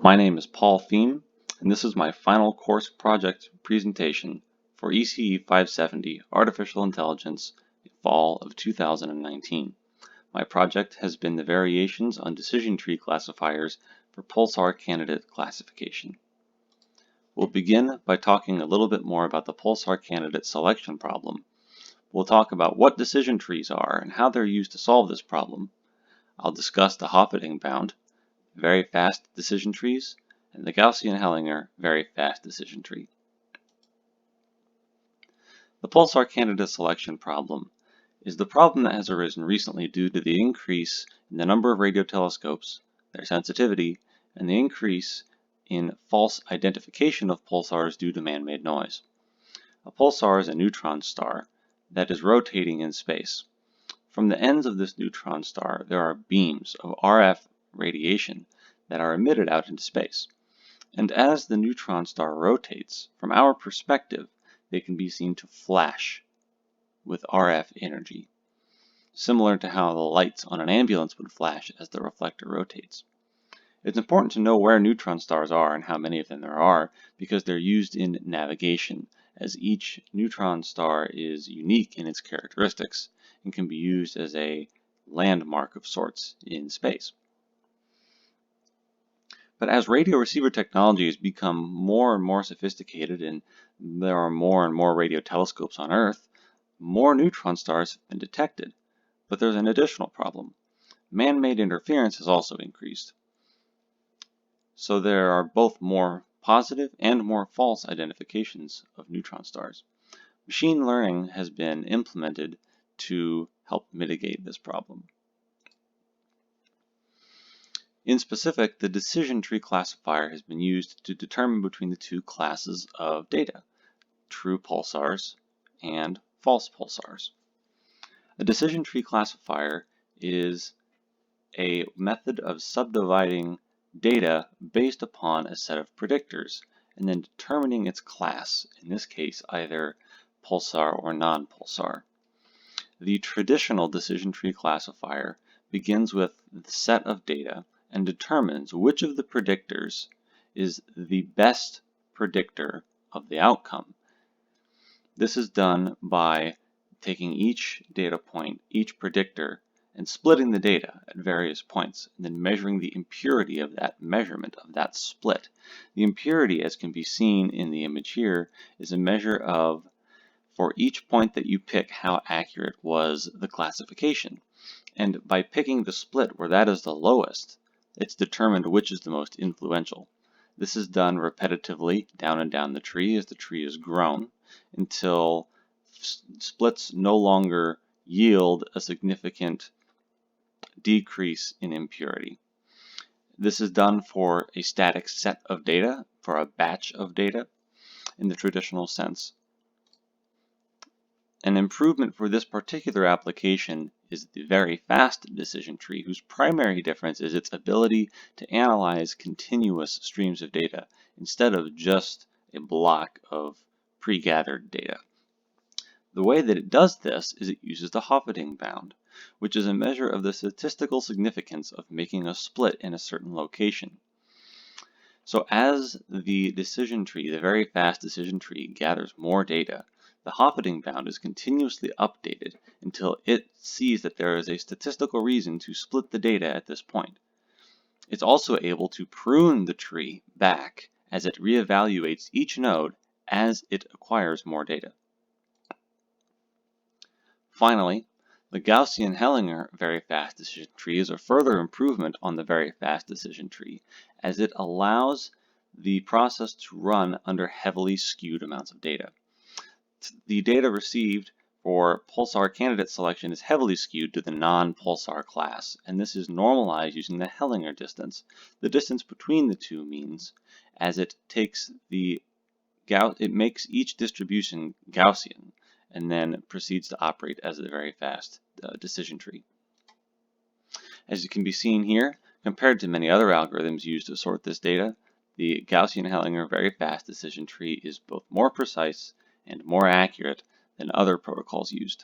My name is Paul Thieme, and this is my final course project presentation for ECE570 Artificial Intelligence fall of 2019. My project has been the variations on decision tree classifiers for pulsar candidate classification. We'll begin by talking a little bit more about the pulsar candidate selection problem. We'll talk about what decision trees are and how they're used to solve this problem. I'll discuss the Hoffiting bound, very fast decision trees, and the Gaussian-Hellinger very fast decision tree. The pulsar candidate selection problem is the problem that has arisen recently due to the increase in the number of radio telescopes, their sensitivity, and the increase in false identification of pulsars due to man-made noise. A pulsar is a neutron star that is rotating in space. From the ends of this neutron star, there are beams of RF radiation that are emitted out into space. And as the neutron star rotates, from our perspective, they can be seen to flash with RF energy, similar to how the lights on an ambulance would flash as the reflector rotates. It's important to know where neutron stars are and how many of them there are, because they're used in navigation, as each neutron star is unique in its characteristics and can be used as a landmark of sorts in space. But as radio receiver technology has become more and more sophisticated and there are more and more radio telescopes on Earth, more neutron stars have been detected. But there's an additional problem. Man-made interference has also increased. So there are both more positive and more false identifications of neutron stars. Machine learning has been implemented to help mitigate this problem. In specific, the decision tree classifier has been used to determine between the two classes of data, true pulsars and false pulsars. A decision tree classifier is a method of subdividing data based upon a set of predictors and then determining its class, in this case either pulsar or non-pulsar. The traditional decision tree classifier begins with the set of data and determines which of the predictors is the best predictor of the outcome. This is done by taking each data point, each predictor, and splitting the data at various points, and then measuring the impurity of that measurement, of that split. The impurity, as can be seen in the image here, is a measure of, for each point that you pick, how accurate was the classification. And by picking the split where that is the lowest, it's determined which is the most influential. This is done repetitively down and down the tree as the tree is grown until splits no longer yield a significant decrease in impurity. This is done for a static set of data, for a batch of data in the traditional sense. An improvement for this particular application is the very fast decision tree, whose primary difference is its ability to analyze continuous streams of data instead of just a block of pre-gathered data. The way that it does this is it uses the Hoffiting bound, which is a measure of the statistical significance of making a split in a certain location. So as the decision tree, the very fast decision tree, gathers more data, the Hoffiting bound is continuously updated until it sees that there is a statistical reason to split the data at this point. It's also able to prune the tree back as it reevaluates each node as it acquires more data. Finally, the Gaussian-Hellinger very fast decision tree is a further improvement on the very fast decision tree, as it allows the process to run under heavily skewed amounts of data. The data received for pulsar candidate selection is heavily skewed to the non-pulsar class, and this is normalized using the Hellinger distance. The distance between the two means, as it makes each distribution Gaussian, and then proceeds to operate as a very fast decision tree. As it can be seen here, compared to many other algorithms used to sort this data, the Gaussian-Hellinger very fast decision tree is both more precise and more accurate than other protocols used.